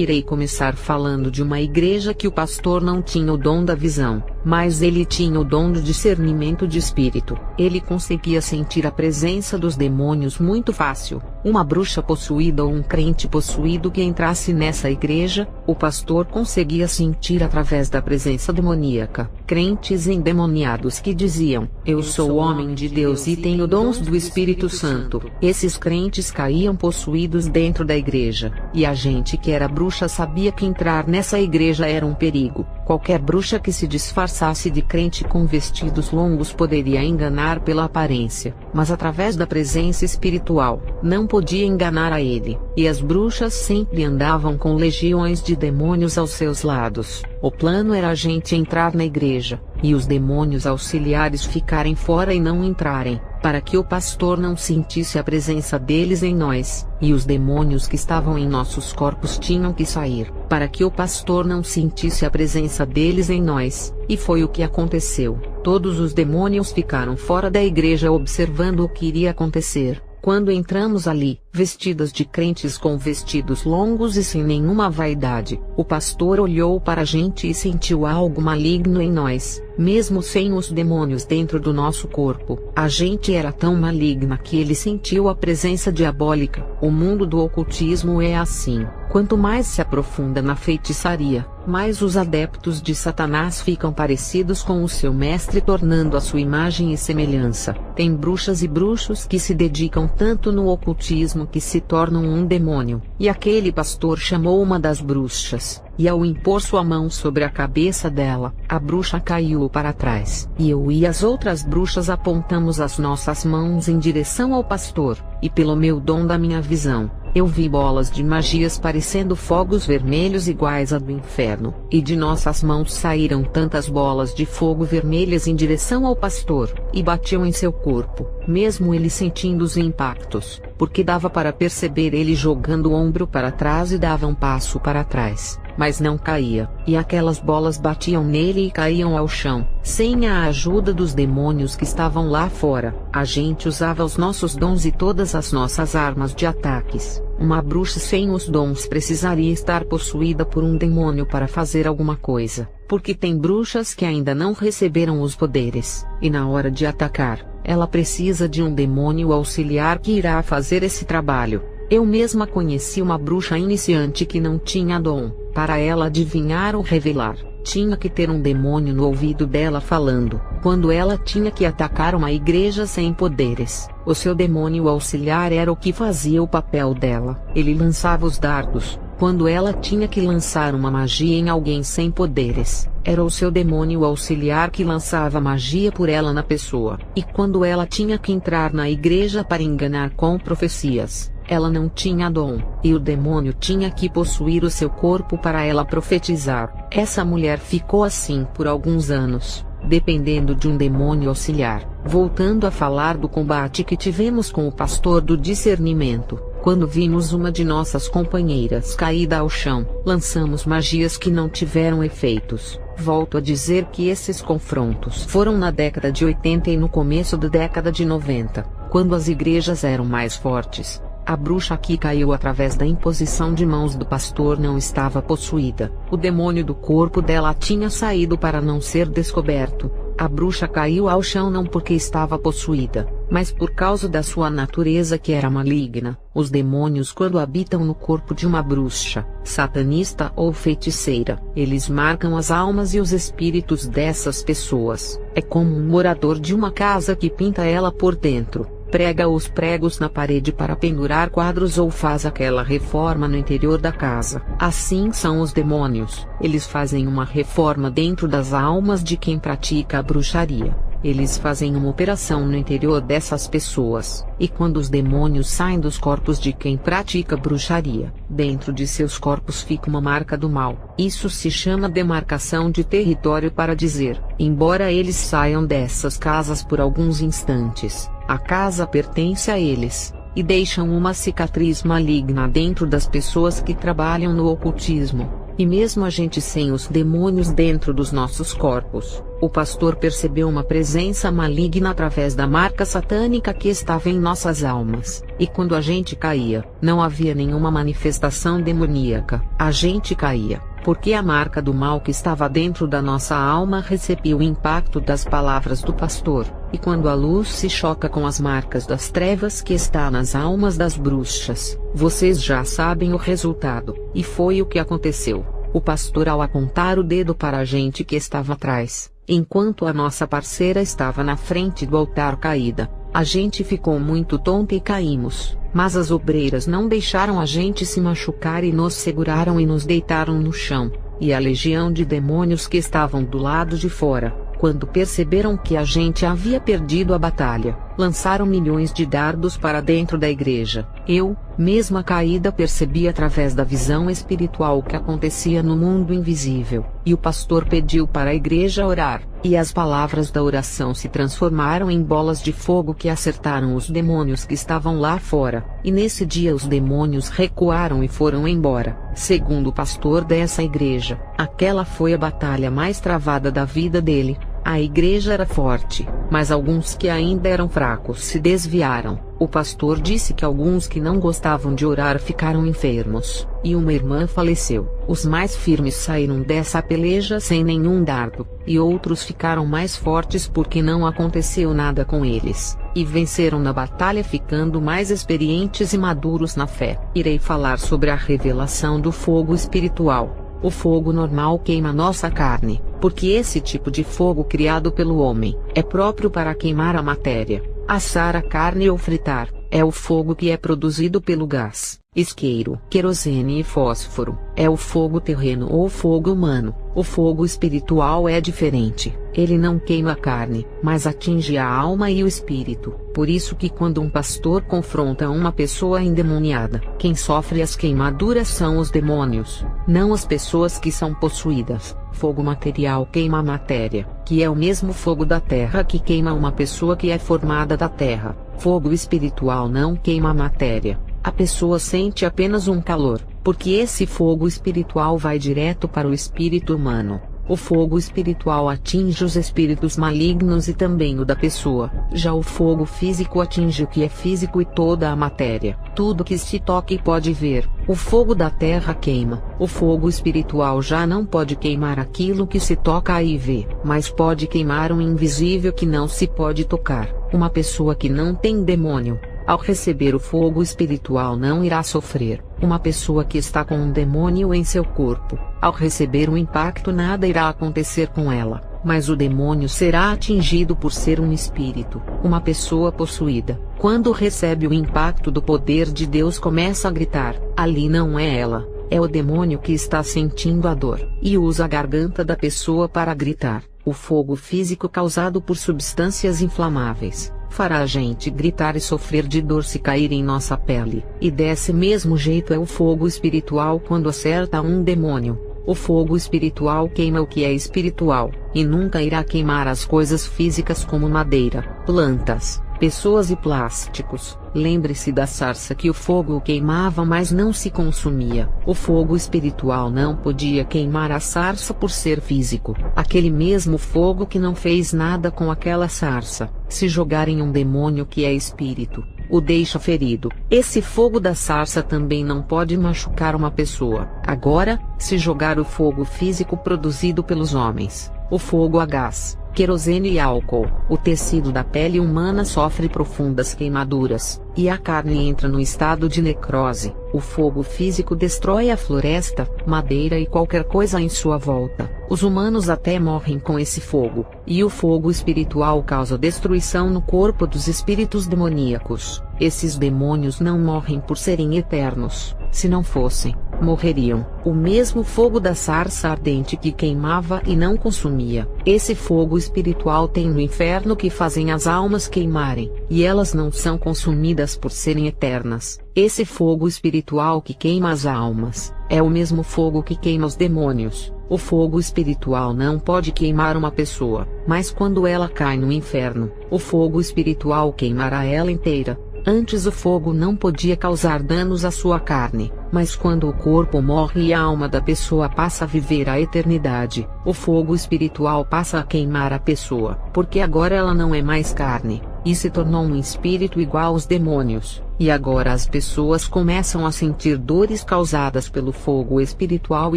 Irei começar falando de uma igreja que o pastor não tinha o dom da visão, mas ele tinha o dom do discernimento de espírito. Ele conseguia sentir a presença dos demônios muito fácil. Uma bruxa possuída ou um crente possuído que entrasse nessa igreja, o pastor conseguia sentir através da presença demoníaca. Crentes endemoniados que diziam: "Eu sou homem de Deus e tenho dons do Espírito Santo." Esses crentes caíam possuídos dentro da igreja, e a gente que era bruxa sabia que entrar nessa igreja era um perigo. Qualquer bruxa que se disfarçasse de crente com vestidos longos poderia enganar pela aparência, mas através da presença espiritual, não podia enganar a ele. E as bruxas sempre andavam com legiões de demônios aos seus lados. O plano era a gente entrar na igreja, e os demônios auxiliares ficarem fora e não entrarem, para que o pastor não sentisse a presença deles em nós, e os demônios que estavam em nossos corpos tinham que sair, para que o pastor não sentisse a presença deles em nós, e foi o que aconteceu. Todos os demônios ficaram fora da igreja observando o que iria acontecer. Quando entramos ali, vestidas de crentes com vestidos longos e sem nenhuma vaidade, o pastor olhou para a gente e sentiu algo maligno em nós, mesmo sem os demônios dentro do nosso corpo. A gente era tão maligna que ele sentiu a presença diabólica. O mundo do ocultismo é assim. Quanto mais se aprofunda na feitiçaria, mais os adeptos de Satanás ficam parecidos com o seu mestre, tornando a sua imagem e semelhança. Tem bruxas e bruxos que se dedicam tanto no ocultismo que se tornam um demônio. E aquele pastor chamou uma das bruxas, e ao impor sua mão sobre a cabeça dela, a bruxa caiu para trás. E eu e as outras bruxas apontamos as nossas mãos em direção ao pastor, e pelo meu dom da minha visão, eu vi bolas de magias parecendo fogos vermelhos iguais a do inferno, e de nossas mãos saíram tantas bolas de fogo vermelhas em direção ao pastor, e batiam em seu corpo, mesmo ele sentindo os impactos, porque dava para perceber ele jogando o ombro para trás e dava um passo para trás, mas não caía, e aquelas bolas batiam nele e caíam ao chão, sem a ajuda dos demônios que estavam lá fora. A gente usava os nossos dons e todas as nossas armas de ataques. Uma bruxa sem os dons precisaria estar possuída por um demônio para fazer alguma coisa, porque tem bruxas que ainda não receberam os poderes, e na hora de atacar, ela precisa de um demônio auxiliar que irá fazer esse trabalho. Eu mesma conheci uma bruxa iniciante que não tinha dom. Para ela adivinhar ou revelar, tinha que ter um demônio no ouvido dela falando. Quando ela tinha que atacar uma igreja sem poderes, o seu demônio auxiliar era o que fazia o papel dela. Ele lançava os dardos. Quando ela tinha que lançar uma magia em alguém sem poderes, era o seu demônio auxiliar que lançava magia por ela na pessoa. E quando ela tinha que entrar na igreja para enganar com profecias, ela não tinha dom, e o demônio tinha que possuir o seu corpo para ela profetizar. Essa mulher ficou assim por alguns anos, dependendo de um demônio auxiliar. Voltando a falar do combate que tivemos com o pastor do discernimento, quando vimos uma de nossas companheiras caída ao chão, lançamos magias que não tiveram efeitos. Volto a dizer que esses confrontos foram na década de 80 e no começo da década de 90, quando as igrejas eram mais fortes. A bruxa que caiu através da imposição de mãos do pastor não estava possuída. O demônio do corpo dela tinha saído para não ser descoberto. A bruxa caiu ao chão não porque estava possuída, mas por causa da sua natureza que era maligna. Os demônios, quando habitam no corpo de uma bruxa, satanista ou feiticeira, eles marcam as almas e os espíritos dessas pessoas. É como um morador de uma casa que pinta ela por dentro, prega os pregos na parede para pendurar quadros ou faz aquela reforma no interior da casa. Assim são os demônios. Eles fazem uma reforma dentro das almas de quem pratica a bruxaria. Eles fazem uma operação no interior dessas pessoas, e quando os demônios saem dos corpos de quem pratica bruxaria, dentro de seus corpos fica uma marca do mal. Isso se chama demarcação de território, para dizer, embora eles saiam dessas casas por alguns instantes, a casa pertence a eles, e deixam uma cicatriz maligna dentro das pessoas que trabalham no ocultismo. e mesmo a gente sem os demônios dentro dos nossos corpos, o pastor percebeu uma presença maligna através da marca satânica que estava em nossas almas, e quando a gente caía, não havia nenhuma manifestação demoníaca. A gente caía porque a marca do mal que estava dentro da nossa alma recebia o impacto das palavras do pastor, e quando a luz se choca com as marcas das trevas que está nas almas das bruxas, vocês já sabem o resultado, e foi o que aconteceu. O pastor, ao apontar o dedo para a gente que estava atrás, enquanto a nossa parceira estava na frente do altar caída, a gente ficou muito tonta e caímos, mas as obreiras não deixaram a gente se machucar e nos seguraram e nos deitaram no chão, e a legião de demônios que estavam do lado de fora, quando perceberam que a gente havia perdido a batalha, lançaram milhões de dardos para dentro da igreja. Eu, mesma caída, percebi através da visão espiritual o que acontecia no mundo invisível, e o pastor pediu para a igreja orar, e as palavras da oração se transformaram em bolas de fogo que acertaram os demônios que estavam lá fora, e nesse dia os demônios recuaram e foram embora. Segundo o pastor dessa igreja, aquela foi a batalha mais travada da vida dele. A igreja era forte, mas alguns que ainda eram fracos se desviaram. O pastor disse que alguns que não gostavam de orar ficaram enfermos, e uma irmã faleceu. Os mais firmes saíram dessa peleja sem nenhum dardo, e outros ficaram mais fortes porque não aconteceu nada com eles, e venceram na batalha ficando mais experientes e maduros na fé. Irei falar sobre a revelação do fogo espiritual. O fogo normal queima nossa carne, porque esse tipo de fogo criado pelo homem é próprio para queimar a matéria, assar a carne ou fritar. É o fogo que é produzido pelo gás, isqueiro, querosene e fósforo. É o fogo terreno ou fogo humano. O fogo espiritual é diferente. Ele não queima a carne, mas atinge a alma e o espírito. Por isso que quando um pastor confronta uma pessoa endemoniada, quem sofre as queimaduras são os demônios, não as pessoas que são possuídas. Fogo material queima a matéria, que é o mesmo fogo da terra que queima uma pessoa que é formada da terra. Fogo espiritual não queima a matéria. A pessoa sente apenas um calor, porque esse fogo espiritual vai direto para o espírito humano. O fogo espiritual atinge os espíritos malignos e também o da pessoa. Já o fogo físico atinge o que é físico e toda a matéria, tudo que se toca e pode ver. O fogo da terra queima. O fogo espiritual já não pode queimar aquilo que se toca e vê, mas pode queimar um invisível que não se pode tocar. Uma pessoa que não tem demônio, ao receber o fogo espiritual, não irá sofrer. Uma pessoa que está com um demônio em seu corpo, ao receber o impacto, nada irá acontecer com ela, mas o demônio será atingido por ser um espírito. Uma pessoa possuída, quando recebe o impacto do poder de Deus, começa a gritar. Ali não é ela, é o demônio que está sentindo a dor, e usa a garganta da pessoa para gritar. O fogo físico causado por substâncias inflamáveis fará a gente gritar e sofrer de dor se cair em nossa pele. E desse mesmo jeito é o fogo espiritual quando acerta um demônio. O fogo espiritual queima o que é espiritual, e nunca irá queimar as coisas físicas como madeira, plantas, pessoas e plásticos. Lembre-se da sarça que o fogo o queimava, mas não se consumia. O fogo espiritual não podia queimar a sarça por ser físico. Aquele mesmo fogo que não fez nada com aquela sarça, se jogar em um demônio que é espírito, o deixa ferido. Esse fogo da sarça também não pode machucar uma pessoa. Agora, se jogar o fogo físico produzido pelos homens, o fogo a gás, querosene e álcool, o tecido da pele humana sofre profundas queimaduras, e a carne entra no estado de necrose. O fogo físico destrói a floresta, madeira e qualquer coisa em sua volta. Os humanos até morrem com esse fogo, e o fogo espiritual causa destruição no corpo dos espíritos demoníacos. Esses demônios não morrem por serem eternos. Se não fossem, morreriam. O mesmo fogo da sarça ardente que queimava e não consumia. Esse fogo espiritual tem no inferno que fazem as almas queimarem, e elas não são consumidas por serem eternas. Esse fogo espiritual que queima as almas, é o mesmo fogo que queima os demônios. O fogo espiritual não pode queimar uma pessoa, mas quando ela cai no inferno, o fogo espiritual queimará ela inteira. Antes o fogo não podia causar danos à sua carne, Mas quando o corpo morre e a alma da pessoa passa a viver a eternidade, o fogo espiritual passa a queimar a pessoa, porque agora ela não é mais carne, e se tornou um espírito igual aos demônios, e agora as pessoas começam a sentir dores causadas pelo fogo espiritual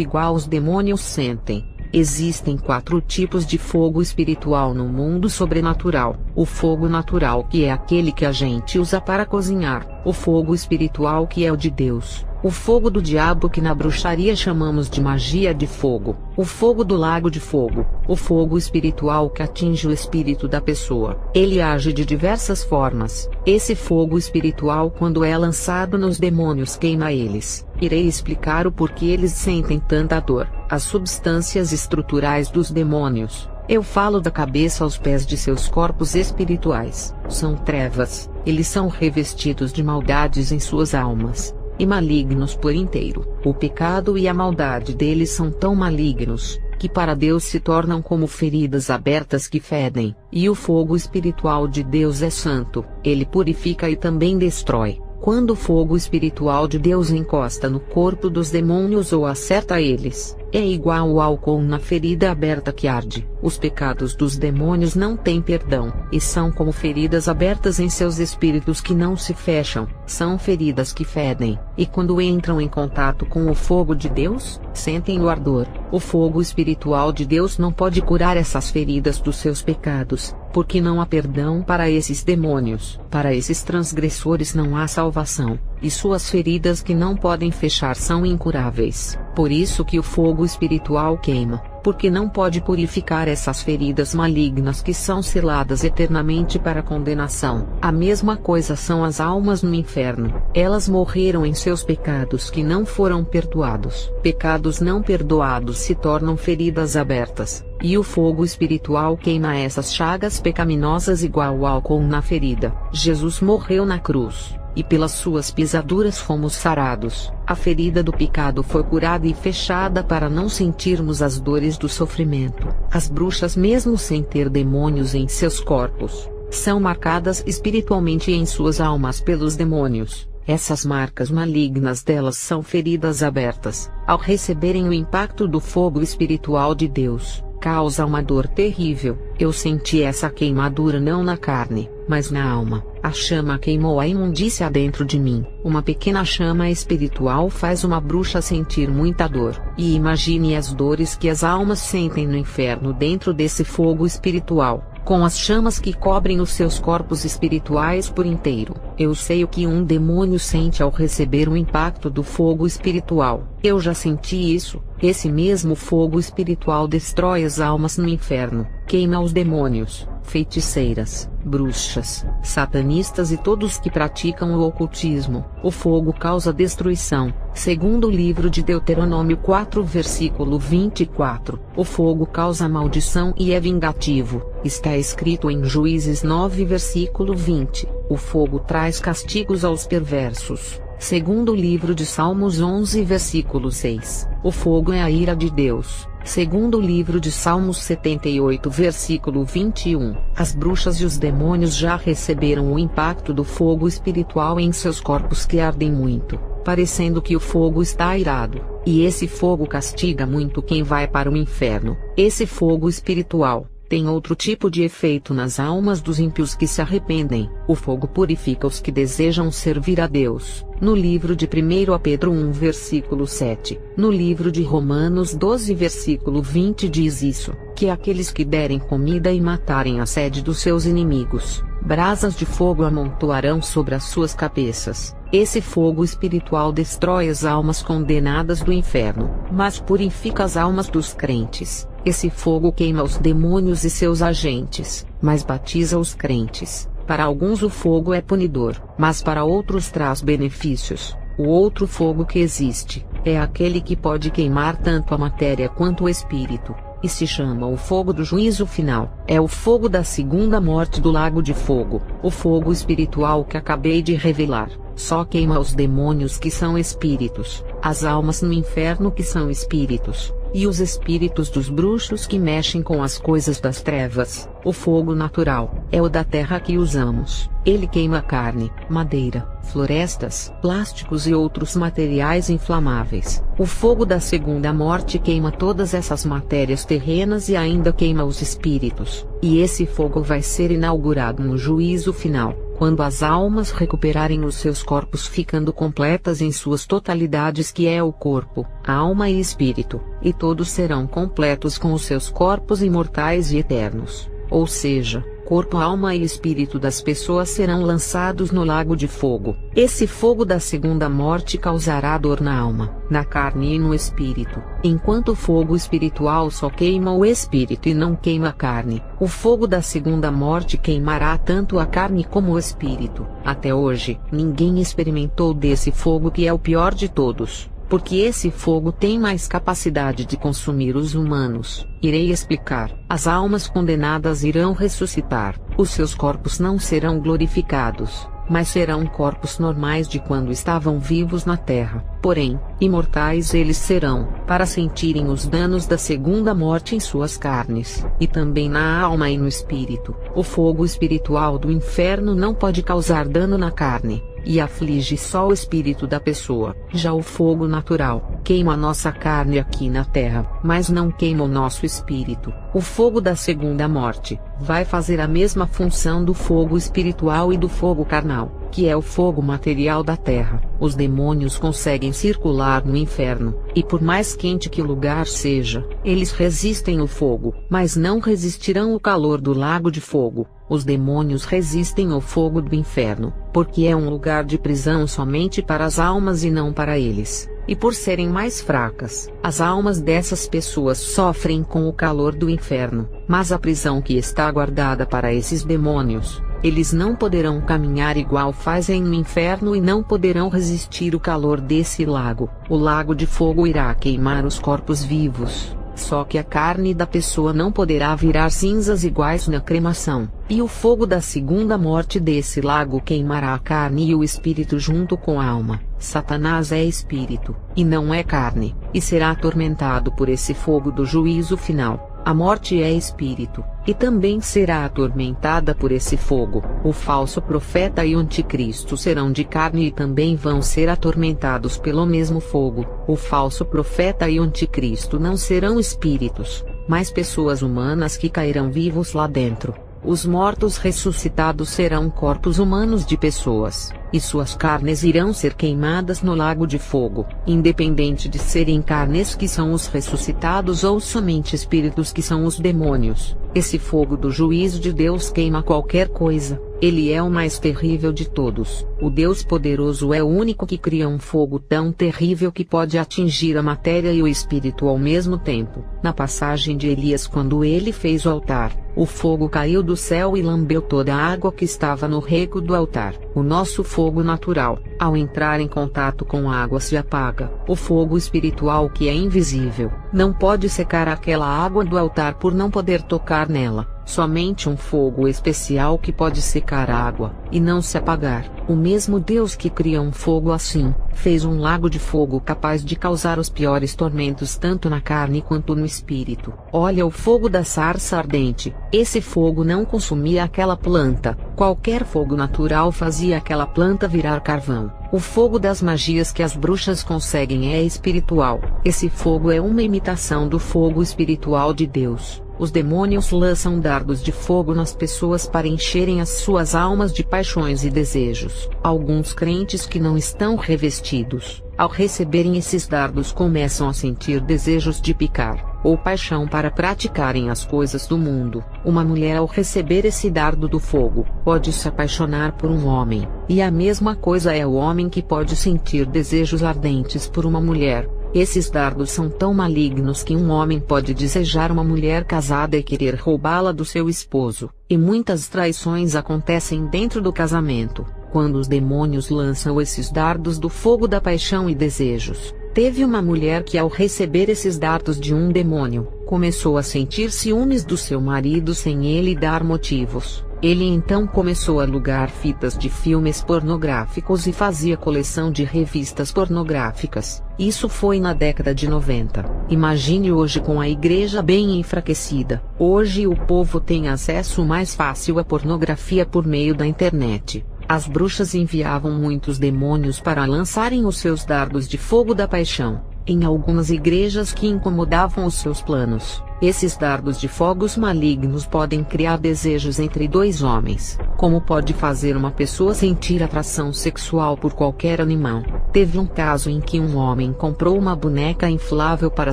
igual aos demônios sentem. Existem 4 tipos de fogo espiritual no mundo sobrenatural: o fogo natural, que é aquele que a gente usa para cozinhar; o fogo espiritual, que é o de Deus; o fogo do diabo, que na bruxaria chamamos de magia de fogo; o fogo do lago de fogo; o fogo espiritual que atinge o espírito da pessoa. Ele age de diversas formas. Esse fogo espiritual, quando é lançado nos demônios, queima eles. Irei explicar o porquê eles sentem tanta dor. As substâncias estruturais dos demônios. Eu falo da cabeça aos pés de seus corpos espirituais. São trevas. Eles são revestidos de maldades em suas almas, e malignos por inteiro. O pecado e a maldade deles são tão malignos, que para Deus se tornam como feridas abertas que fedem. E o fogo espiritual de Deus é santo. Ele purifica e também destrói. Quando o fogo espiritual de Deus encosta no corpo dos demônios ou acerta eles, é igual ao álcool na ferida aberta que arde. Os pecados dos demônios não têm perdão, e são como feridas abertas em seus espíritos que não se fecham. São feridas que fedem, e quando entram em contato com o fogo de Deus, sentem o ardor. O fogo espiritual de Deus não pode curar essas feridas dos seus pecados, porque não há perdão para esses demônios. Para esses transgressores não há salvação, e suas feridas que não podem fechar são incuráveis. Por isso que o fogo espiritual queima, porque não pode purificar essas feridas malignas que são seladas eternamente para condenação. A mesma coisa são as almas no inferno. Elas morreram em seus pecados que não foram perdoados. Pecados não perdoados se tornam feridas abertas, e o fogo espiritual queima essas chagas pecaminosas igual ao álcool na ferida. Jesus morreu na cruz, e pelas suas pisaduras fomos sarados. A ferida do pecado foi curada e fechada para não sentirmos as dores do sofrimento. As bruxas, mesmo sem ter demônios em seus corpos, são marcadas espiritualmente em suas almas pelos demônios. Essas marcas malignas delas são feridas abertas. Ao receberem o impacto do fogo espiritual de Deus, causa uma dor terrível. Eu senti essa queimadura não na carne, mas na alma. A chama queimou a imundícia dentro de mim. Uma pequena chama espiritual faz uma bruxa sentir muita dor. E imagine as dores que as almas sentem no inferno dentro desse fogo espiritual, com as chamas que cobrem os seus corpos espirituais por inteiro. Eu sei o que um demônio sente ao receber o impacto do fogo espiritual. Eu já senti isso. Esse mesmo fogo espiritual destrói as almas no inferno, queima os demônios, feiticeiras, bruxas, satanistas e todos que praticam o ocultismo. O fogo causa destruição. Segundo o livro de Deuteronômio 4 versículo 24, o fogo causa maldição e é vingativo. Está escrito em Juízes 9 versículo 20, o fogo traz castigos aos perversos. Segundo o livro de Salmos 11 versículo 6, o fogo é a ira de Deus. Segundo o livro de Salmos 78 versículo 21, as bruxas e os demônios já receberam o impacto do fogo espiritual em seus corpos que ardem muito, parecendo que o fogo está irado, e esse fogo castiga muito quem vai para o inferno. Esse fogo espiritual tem outro tipo de efeito nas almas dos ímpios que se arrependem. O fogo purifica os que desejam servir a Deus. No livro de 1 Pedro 1 versículo 7, no livro de Romanos 12 versículo 20 diz isso, que aqueles que derem comida e matarem a sede dos seus inimigos, brasas de fogo amontoarão sobre as suas cabeças. Esse fogo espiritual destrói as almas condenadas do inferno, mas purifica as almas dos crentes. Esse fogo queima os demônios e seus agentes, mas batiza os crentes. Para alguns o fogo é punidor, mas para outros traz benefícios. O outro fogo que existe, é aquele que pode queimar tanto a matéria quanto o espírito, e se chama o fogo do juízo final. É o fogo da segunda morte do lago de fogo. O fogo espiritual que acabei de revelar, só queima os demônios que são espíritos, as almas no inferno que são espíritos. e os espíritos dos bruxos que mexem com as coisas das trevas. O fogo natural é o da terra que usamos. Ele queima carne, madeira, florestas, plásticos e outros materiais inflamáveis. O fogo da segunda morte queima todas essas matérias terrenas e ainda queima os espíritos. E esse fogo vai ser inaugurado no juízo final, quando as almas recuperarem os seus corpos, ficando completas em suas totalidades, que é o corpo, alma e espírito, e todos serão completos com os seus corpos imortais e eternos. Ou seja, corpo, alma e espírito das pessoas serão lançados no lago de fogo. Esse fogo da segunda morte causará dor na alma, na carne e no espírito, enquanto o fogo espiritual só queima o espírito e não queima a carne. O fogo da segunda morte queimará tanto a carne como o espírito. Até hoje, ninguém experimentou desse fogo, que é o pior de todos, porque esse fogo tem mais capacidade de consumir os humanos. Irei explicar. As almas condenadas irão ressuscitar. Os seus corpos não serão glorificados, mas serão corpos normais de quando estavam vivos na terra. Porém, imortais eles serão, para sentirem os danos da segunda morte em suas carnes, e também na alma e no espírito. O fogo espiritual do inferno não pode causar dano na carne, e aflige só o espírito da pessoa. Já o fogo natural queima a nossa carne aqui na terra, mas não queima o nosso espírito. O fogo da segunda morte vai fazer a mesma função do fogo espiritual e do fogo carnal, que é o fogo material da terra. Os demônios conseguem circular no inferno, e por mais quente que o lugar seja, eles resistem o fogo, mas não resistirão o calor do lago de fogo. Os demônios resistem ao fogo do inferno, porque é um lugar de prisão somente para as almas e não para eles. E por serem mais fracas, as almas dessas pessoas sofrem com o calor do inferno, mas a prisão que está guardada para esses demônios, eles não poderão caminhar igual fazem no inferno e não poderão resistir o calor desse lago. O lago de fogo irá queimar os corpos vivos, só que a carne da pessoa não poderá virar cinzas iguais na cremação. E o fogo da segunda morte desse lago queimará a carne e o espírito junto com a alma. Satanás é espírito, e não é carne, e será atormentado por esse fogo do juízo final. A morte é espírito, e também será atormentada por esse fogo. O falso profeta e o anticristo serão de carne e também vão ser atormentados pelo mesmo fogo. O falso profeta e o anticristo não serão espíritos, mas pessoas humanas que cairão vivos lá dentro. Os mortos ressuscitados serão corpos humanos de pessoas, e suas carnes irão ser queimadas no lago de fogo, independente de serem carnes que são os ressuscitados ou somente espíritos que são os demônios. Esse fogo do juízo de Deus queima qualquer coisa. Ele é o mais terrível de todos. O Deus poderoso é o único que cria um fogo tão terrível que pode atingir a matéria e o espírito ao mesmo tempo. Na passagem de Elias, quando ele fez o altar, o fogo caiu do céu e lambeu toda a água que estava no rego do altar. O nosso fogo natural, ao entrar em contato com a água, se apaga. O fogo espiritual, que é invisível, não pode secar aquela água do altar por não poder tocar nela. Somente um fogo especial que pode secar a água, e não se apagar. O mesmo Deus que cria um fogo assim, fez um lago de fogo capaz de causar os piores tormentos tanto na carne quanto no espírito. Olha o fogo da sarça ardente. Esse fogo não consumia aquela planta. Qualquer fogo natural fazia aquela planta virar carvão. O fogo das magias que as bruxas conseguem é espiritual. Esse fogo é uma imitação do fogo espiritual de Deus. Os demônios lançam dardos de fogo nas pessoas para encherem as suas almas de paixões e desejos. Alguns crentes que não estão revestidos, ao receberem esses dardos, começam a sentir desejos de picar, ou paixão para praticarem as coisas do mundo. Uma mulher, ao receber esse dardo do fogo, pode se apaixonar por um homem, e a mesma coisa é o homem que pode sentir desejos ardentes por uma mulher. Esses dardos são tão malignos que um homem pode desejar uma mulher casada e querer roubá-la do seu esposo, e muitas traições acontecem dentro do casamento, quando os demônios lançam esses dardos do fogo da paixão e desejos. Teve uma mulher que, ao receber esses dardos de um demônio, começou a sentir ciúmes do seu marido sem ele dar motivos, Ele então começou a alugar fitas de filmes pornográficos e fazia coleção de revistas pornográficas. Isso foi na década de 90. Imagine hoje com a igreja bem enfraquecida. Hoje o povo tem acesso mais fácil à pornografia por meio da internet. As bruxas enviavam muitos demônios para lançarem os seus dardos de fogo da paixão em algumas igrejas que incomodavam os seus planos. Esses dardos de fogos malignos podem criar desejos entre dois homens, como pode fazer uma pessoa sentir atração sexual por qualquer animal. Teve um caso em que um homem comprou uma boneca inflável para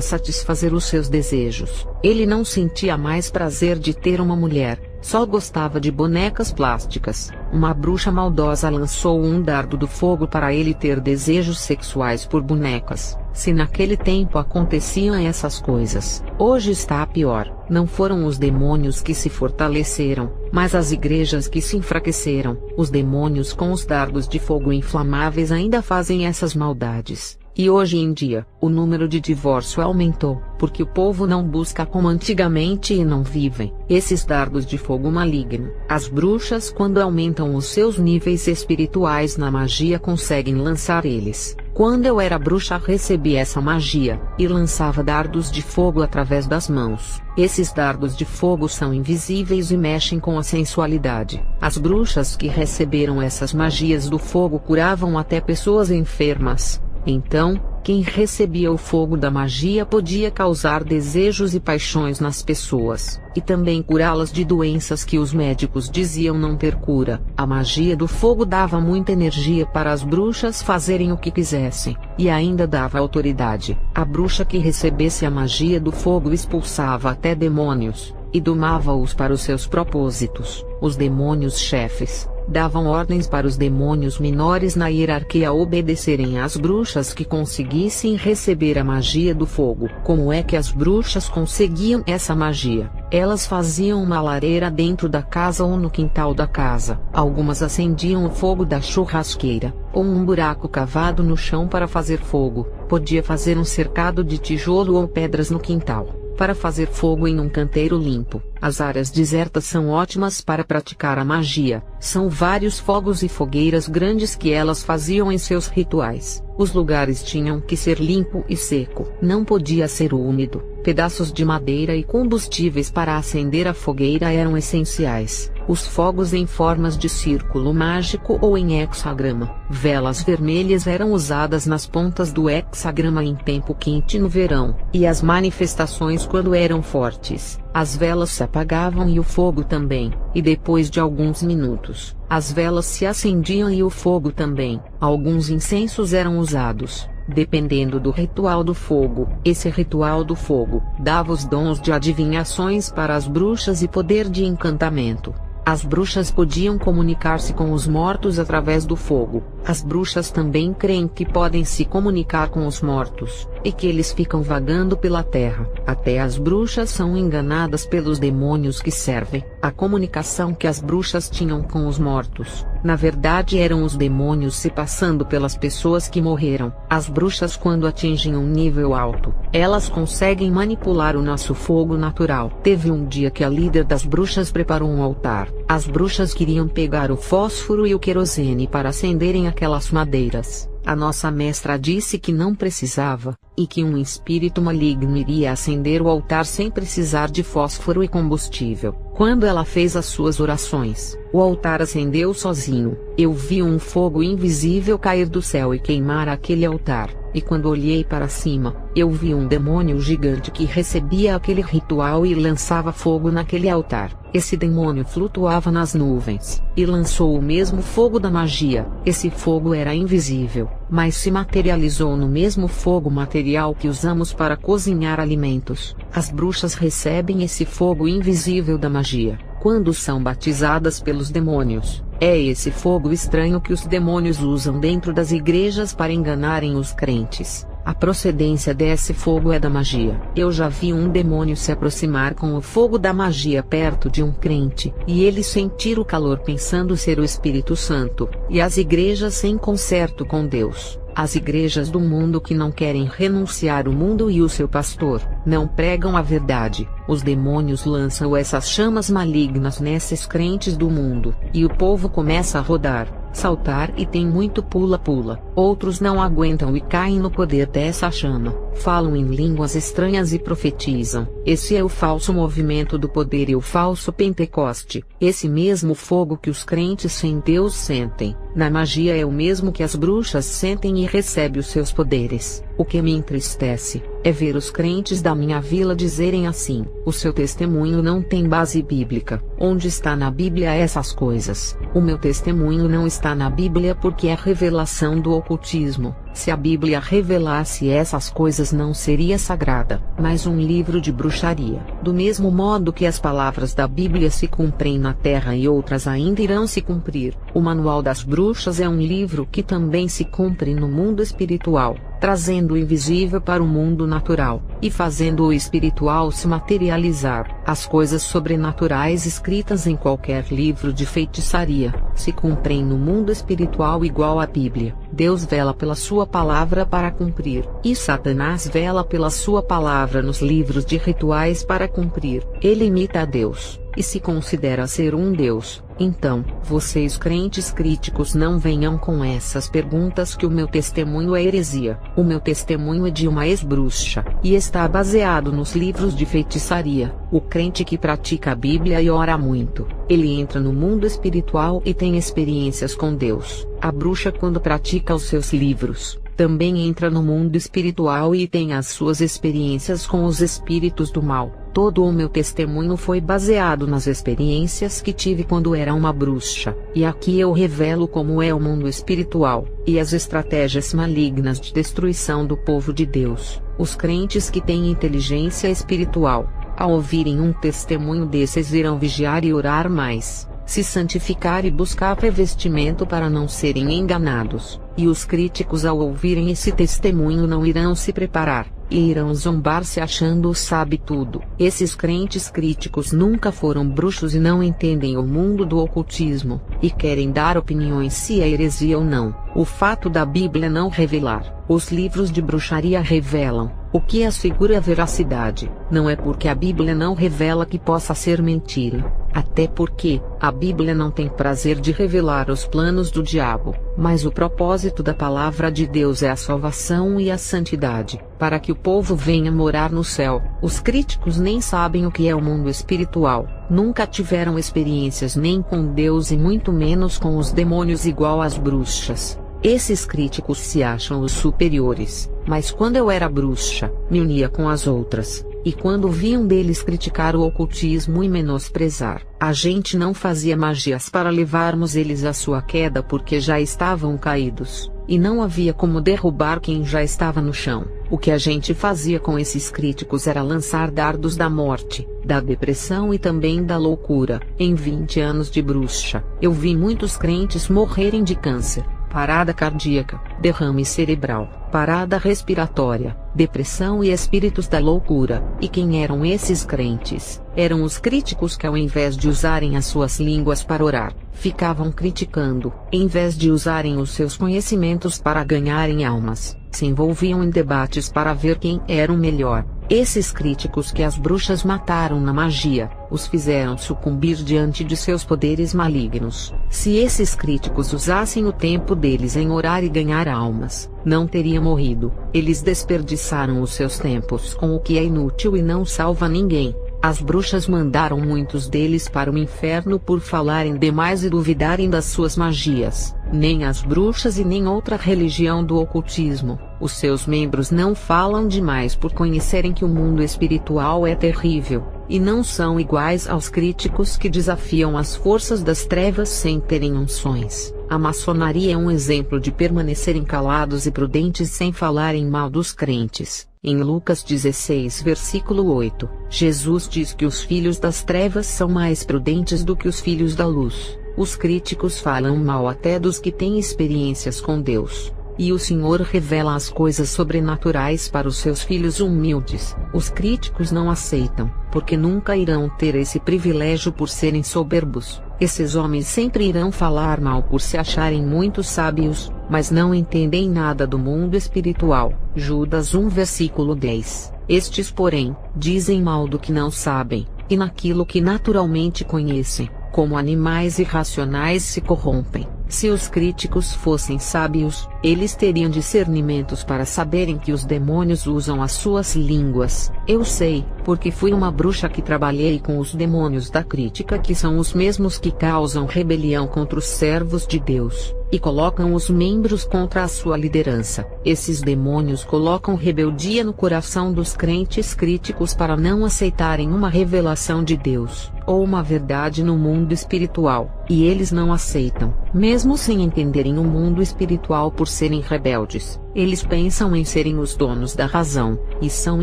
satisfazer os seus desejos. Ele não sentia mais prazer de ter uma mulher, só gostava de bonecas plásticas. Uma bruxa maldosa lançou um dardo do fogo para ele ter desejos sexuais por bonecas. Se naquele tempo aconteciam essas coisas, hoje está pior. Não foram os demônios que se fortaleceram, mas as igrejas que se enfraqueceram. Os demônios com os dardos de fogo inflamáveis ainda fazem essas maldades. E hoje em dia, o número de divórcio aumentou, porque o povo não busca como antigamente e não vivem esses dardos de fogo maligno. As bruxas, quando aumentam os seus níveis espirituais na magia, conseguem lançar eles. Quando eu era bruxa, recebi essa magia, e lançava dardos de fogo através das mãos. Esses dardos de fogo são invisíveis e mexem com a sensualidade. As bruxas que receberam essas magias do fogo curavam até pessoas enfermas. Então, quem recebia o fogo da magia podia causar desejos e paixões nas pessoas, e também curá-las de doenças que os médicos diziam não ter cura. A magia do fogo dava muita energia para as bruxas fazerem o que quisessem, e ainda dava autoridade. A bruxa que recebesse a magia do fogo expulsava até demônios, e domava-os para os seus propósitos. Os demônios chefes davam ordens para os demônios menores na hierarquia obedecerem às bruxas que conseguissem receber a magia do fogo. Como é que as bruxas conseguiam essa magia? Elas faziam uma lareira dentro da casa ou no quintal da casa. Algumas acendiam o fogo da churrasqueira, ou um buraco cavado no chão para fazer fogo. Podia fazer um cercado de tijolo ou pedras no quintal, para fazer fogo em um canteiro limpo. As áreas desertas são ótimas para praticar a magia. São vários fogos e fogueiras grandes que elas faziam em seus rituais. Os lugares tinham que ser limpo e seco. Não podia ser úmido. Pedaços de madeira e combustíveis para acender a fogueira eram essenciais. Os fogos em formas de círculo mágico ou em hexagrama. Velas vermelhas eram usadas nas pontas do hexagrama em tempo quente no verão, e as manifestações quando eram fortes. As velas se apagavam e o fogo também, e depois de alguns minutos, as velas se acendiam e o fogo também. Alguns incensos eram usados, dependendo do ritual do fogo. Esse ritual do fogo dava os dons de adivinhações para as bruxas e poder de encantamento. As bruxas podiam comunicar-se com os mortos através do fogo. As bruxas também creem que podem se comunicar com os mortos, e que eles ficam vagando pela terra. Até as bruxas são enganadas pelos demônios que servem. A comunicação que as bruxas tinham com os mortos, na verdade eram os demônios se passando pelas pessoas que morreram. As bruxas, quando atingem um nível alto, elas conseguem manipular o nosso fogo natural. Teve um dia que a líder das bruxas preparou um altar. As bruxas queriam pegar o fósforo e o querosene para acenderem aquelas madeiras. A nossa mestra disse que não precisava, e que um espírito maligno iria acender o altar sem precisar de fósforo e combustível. Quando ela fez as suas orações, o altar acendeu sozinho. Eu vi um fogo invisível cair do céu e queimar aquele altar, e quando olhei para cima, eu vi um demônio gigante que recebia aquele ritual e lançava fogo naquele altar. Esse demônio flutuava nas nuvens, e lançou o mesmo fogo da magia. Esse fogo era invisível, mas se materializou no mesmo fogo material que usamos para cozinhar alimentos. As bruxas recebem esse fogo invisível da magia quando são batizadas pelos demônios. É esse fogo estranho que os demônios usam dentro das igrejas para enganarem os crentes. A procedência desse fogo é da magia. Eu já vi um demônio se aproximar com o fogo da magia perto de um crente, e ele sentir o calor pensando ser o Espírito Santo, e as igrejas sem conserto com Deus. As igrejas do mundo que não querem renunciar o mundo e o seu pastor, não pregam a verdade. Os demônios lançam essas chamas malignas nesses crentes do mundo, e o povo começa a rodar, saltar e tem muito pula-pula. Outros não aguentam e caem no poder dessa chama, falam em línguas estranhas e profetizam. Esse é o falso movimento do poder e o falso Pentecoste, esse mesmo fogo que os crentes sem Deus sentem. Na magia é o mesmo que as bruxas sentem e recebe os seus poderes. O que me entristece é ver os crentes da minha vila dizerem assim: o seu testemunho não tem base bíblica. Onde está na Bíblia essas coisas? O meu testemunho não está na Bíblia porque é revelação do ocultismo. Se a Bíblia revelasse essas coisas não seria sagrada, mas um livro de bruxaria. Do mesmo modo que as palavras da Bíblia se cumprem na terra e outras ainda irão se cumprir, o Manual das Bruxas é um livro que também se cumpre no mundo espiritual, trazendo o invisível para o mundo natural, e fazendo o espiritual se materializar. As coisas sobrenaturais escritas em qualquer livro de feitiçaria, se cumprem no mundo espiritual igual à Bíblia. Deus vela pela sua palavra para cumprir, e Satanás vela pela sua palavra nos livros de rituais para cumprir. Ele imita a Deus, e se considera ser um Deus. Então, vocês crentes críticos não venham com essas perguntas que o meu testemunho é heresia. O meu testemunho é de uma ex-bruxa, e está baseado nos livros de feitiçaria. O crente que pratica a Bíblia e ora muito, ele entra no mundo espiritual e tem experiências com Deus. A bruxa, quando pratica os seus livros, também entra no mundo espiritual e tem as suas experiências com os espíritos do mal. Todo o meu testemunho foi baseado nas experiências que tive quando era uma bruxa, e aqui eu revelo como é o mundo espiritual, e as estratégias malignas de destruição do povo de Deus. Os crentes que têm inteligência espiritual, ao ouvirem um testemunho desses, irão vigiar e orar mais, se santificar e buscar revestimento para não serem enganados. E os críticos, ao ouvirem esse testemunho, não irão se preparar, e irão zombar se achando sabe tudo. Esses crentes críticos nunca foram bruxos e não entendem o mundo do ocultismo, e querem dar opiniões se é heresia ou não. O fato da Bíblia não revelar, os livros de bruxaria revelam, o que assegura a veracidade. Não é porque a Bíblia não revela que possa ser mentira, até porque a Bíblia não tem prazer de revelar os planos do diabo, mas o propósito da palavra de Deus é a salvação e a santidade, para que o povo venha morar no céu. Os críticos nem sabem o que é o mundo espiritual, nunca tiveram experiências nem com Deus e muito menos com os demônios igual às bruxas. Esses críticos se acham os superiores, mas quando eu era bruxa, me unia com as outras, e quando vi um deles criticar o ocultismo e menosprezar, a gente não fazia magias para levarmos eles à sua queda porque já estavam caídos, e não havia como derrubar quem já estava no chão. O que a gente fazia com esses críticos era lançar dardos da morte, da depressão e também da loucura. Em 20 anos de bruxa, eu vi muitos crentes morrerem de câncer, parada cardíaca, derrame cerebral, parada respiratória, depressão e espíritos da loucura. E quem eram esses crentes? Eram os críticos que, ao invés de usarem as suas línguas para orar, ficavam criticando, em vez de usarem os seus conhecimentos para ganharem almas, se envolviam em debates para ver quem era o melhor. Esses críticos que as bruxas mataram na magia, os fizeram sucumbir diante de seus poderes malignos. Se esses críticos usassem o tempo deles em orar e ganhar almas, não teriam morrido. Eles desperdiçaram os seus tempos com o que é inútil e não salva ninguém. As bruxas mandaram muitos deles para o inferno por falarem demais e duvidarem das suas magias. Nem as bruxas e nem outra religião do ocultismo, os seus membros não falam demais por conhecerem que o mundo espiritual é terrível, e não são iguais aos críticos que desafiam as forças das trevas sem terem unções. A maçonaria é um exemplo de permanecerem calados e prudentes sem falarem mal dos crentes. Em Lucas 16 versículo 8, Jesus diz que os filhos das trevas são mais prudentes do que os filhos da luz. Os críticos falam mal até dos que têm experiências com Deus, e o Senhor revela as coisas sobrenaturais para os seus filhos humildes. Os críticos não aceitam, porque nunca irão ter esse privilégio por serem soberbos. Esses homens sempre irão falar mal por se acharem muito sábios, mas não entendem nada do mundo espiritual. Judas 1 versículo 10. Estes, porém, dizem mal do que não sabem, e naquilo que naturalmente conhecem, como animais irracionais se corrompem. Se os críticos fossem sábios, eles teriam discernimentos para saberem que os demônios usam as suas línguas. Eu sei, porque fui uma bruxa que trabalhei com os demônios da crítica, que são os mesmos que causam rebelião contra os servos de Deus, e colocam os membros contra a sua liderança. Esses demônios colocam rebeldia no coração dos crentes críticos para não aceitarem uma revelação de Deus, ou uma verdade no mundo espiritual, e eles não aceitam, mesmo sem entenderem o mundo espiritual por serem rebeldes. Eles pensam em serem os donos da razão, e são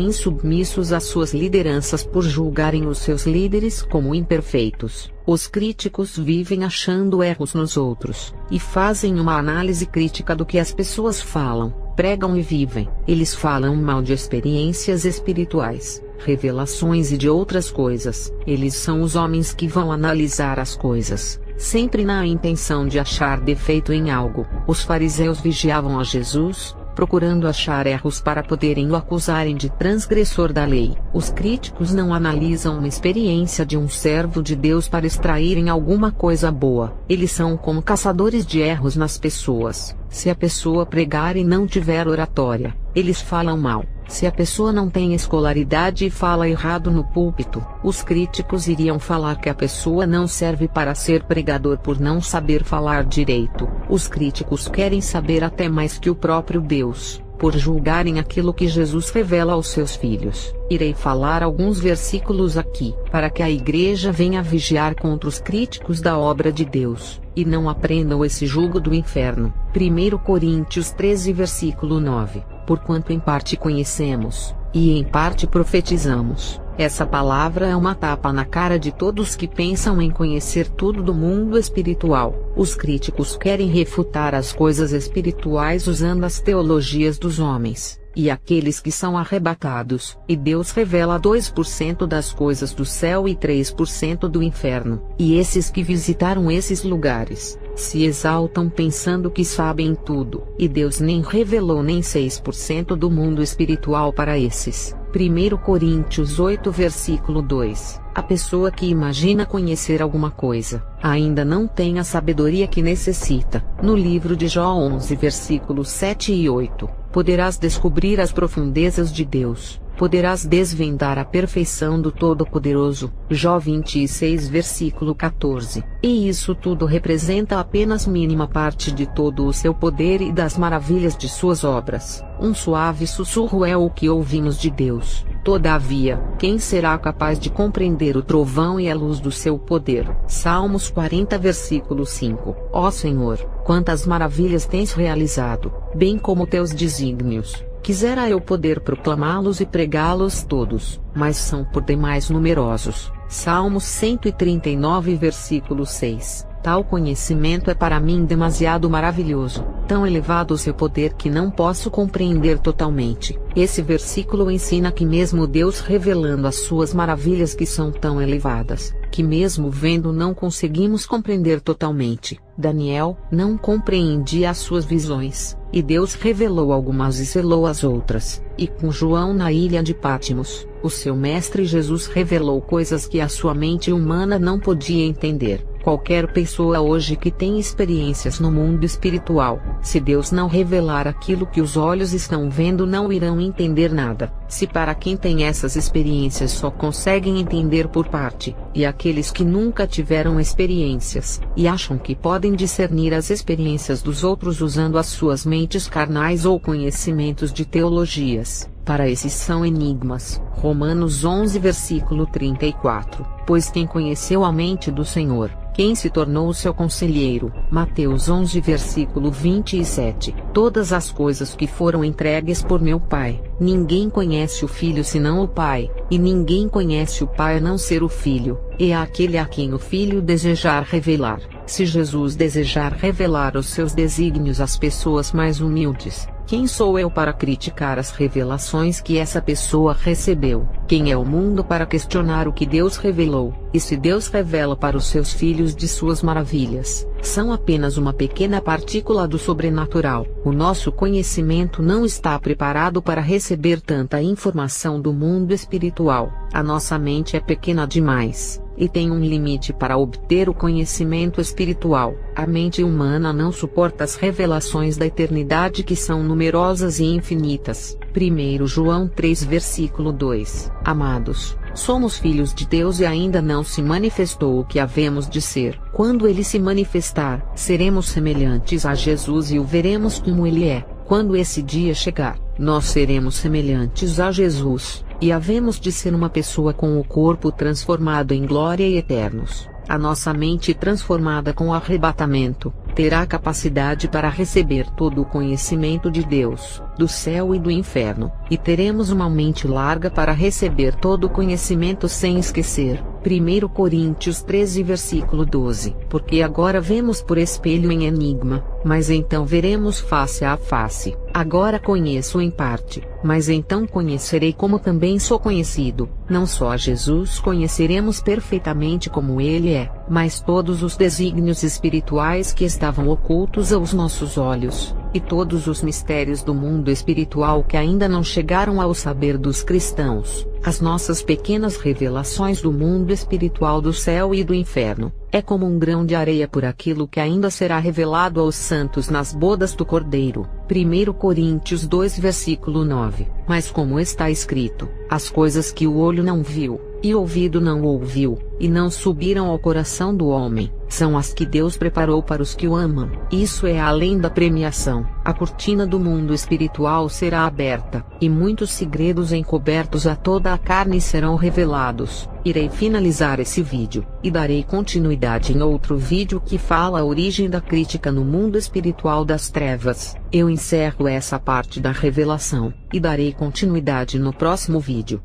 insubmissos às suas lideranças por julgarem os seus líderes como imperfeitos. Os críticos vivem achando erros nos outros, e fazem uma análise crítica do que as pessoas falam, pregam e vivem. Eles falam mal de experiências espirituais, revelações e de outras coisas. Eles são os homens que vão analisar as coisas, sempre na intenção de achar defeito em algo. Os fariseus vigiavam a Jesus, procurando achar erros para poderem o acusarem de transgressor da lei. Os críticos não analisam uma experiência de um servo de Deus para extraírem alguma coisa boa. Eles são como caçadores de erros nas pessoas. Se a pessoa pregar e não tiver oratória, eles falam mal. Se a pessoa não tem escolaridade e fala errado no púlpito, os críticos iriam falar que a pessoa não serve para ser pregador por não saber falar direito. Os críticos querem saber até mais que o próprio Deus, por julgarem aquilo que Jesus revela aos seus filhos. Irei falar alguns versículos aqui, para que a igreja venha vigiar contra os críticos da obra de Deus, e não aprendam esse jugo do inferno. 1 Coríntios 13 versículo 9. Porquanto em parte conhecemos, e em parte profetizamos. Essa palavra é uma tapa na cara de todos que pensam em conhecer tudo do mundo espiritual. Os críticos querem refutar as coisas espirituais usando as teologias dos homens, e aqueles que são arrebatados. E Deus revela 2% das coisas do céu e 3% do inferno. E esses que visitaram esses lugares se exaltam pensando que sabem tudo, e Deus nem revelou nem 6% do mundo espiritual para esses. 1 Coríntios 8 versículo 2. A pessoa que imagina conhecer alguma coisa, ainda não tem a sabedoria que necessita. No livro de Jó 11 versículos 7 e 8. Poderás descobrir as profundezas de Deus, poderás desvendar a perfeição do Todo-Poderoso. Jó 26 versículo 14. E isso tudo representa apenas mínima parte de todo o seu poder e das maravilhas de suas obras. Um suave sussurro é o que ouvimos de Deus. Todavia, quem será capaz de compreender o trovão e a luz do seu poder? Salmos 40 versículo 5. Ó Senhor, quantas maravilhas tens realizado, bem como teus desígnios. Quisera eu poder proclamá-los e pregá-los todos, mas são por demais numerosos. Salmos 139 versículo 6. Tal conhecimento é para mim demasiado maravilhoso, tão elevado o seu poder que não posso compreender totalmente. Esse versículo ensina que mesmo Deus revelando as suas maravilhas que são tão elevadas, que mesmo vendo não conseguimos compreender totalmente. Daniel não compreendia as suas visões, e Deus revelou algumas e selou as outras. E com João na ilha de Pátimos, o seu mestre Jesus revelou coisas que a sua mente humana não podia entender. Qualquer pessoa hoje que tem experiências no mundo espiritual, se Deus não revelar aquilo que os olhos estão vendo, não irão entender nada. Se para quem tem essas experiências só conseguem entender por parte, e aqueles que nunca tiveram experiências, e acham que podem discernir as experiências dos outros usando as suas mentes carnais ou conhecimentos de teologias, para esses são enigmas. Romanos 11 versículo 34. Pois quem conheceu a mente do Senhor, quem se tornou seu conselheiro. Mateus 11 versículo 27. Todas as coisas que foram entregues por meu Pai, ninguém conhece o Filho senão o Pai, e ninguém conhece o Pai a não ser o Filho, e aquele a quem o Filho desejar revelar. Se Jesus desejar revelar os seus desígnios às pessoas mais humildes, quem sou eu para criticar as revelações que essa pessoa recebeu? Quem é o mundo para questionar o que Deus revelou? E se Deus revela para os seus filhos de suas maravilhas, são apenas uma pequena partícula do sobrenatural. O nosso conhecimento não está preparado para receber tanta informação do mundo espiritual. A nossa mente é pequena demais, e tem um limite para obter o conhecimento espiritual. A mente humana não suporta as revelações da eternidade que são numerosas e infinitas. 1 João 3 versículo 2. Amados, somos filhos de Deus e ainda não se manifestou o que havemos de ser. Quando ele se manifestar, seremos semelhantes a Jesus e o veremos como ele é. Quando esse dia chegar, nós seremos semelhantes a Jesus, e havemos de ser uma pessoa com o corpo transformado em glória e eternos. A nossa mente transformada com o arrebatamento, terá capacidade para receber todo o conhecimento de Deus, do céu e do inferno, e teremos uma mente larga para receber todo o conhecimento sem esquecer. 1 Coríntios 13 versículo 12. Porque agora vemos por espelho em enigma, mas então veremos face a face. Agora conheço em parte, mas então conhecerei como também sou conhecido. Não só a Jesus conheceremos perfeitamente como ele é, mas todos os desígnios espirituais que estavam ocultos aos nossos olhos, e todos os mistérios do mundo espiritual que ainda não chegaram ao saber dos cristãos. As nossas pequenas revelações do mundo espiritual do céu e do inferno, é como um grão de areia por aquilo que ainda será revelado aos santos nas bodas do Cordeiro. 1 Coríntios 2 versículo 9. Mas como está escrito, as coisas que o olho não viu, e o ouvido não ouviu, e não subiram ao coração do homem, são as que Deus preparou para os que o amam. Isso é além da premiação. A cortina do mundo espiritual será aberta, e muitos segredos encobertos a toda a carne serão revelados. Irei finalizar esse vídeo, e darei continuidade em outro vídeo que fala a origem da crítica no mundo espiritual das trevas. Eu encerro essa parte da revelação, e darei continuidade no próximo vídeo.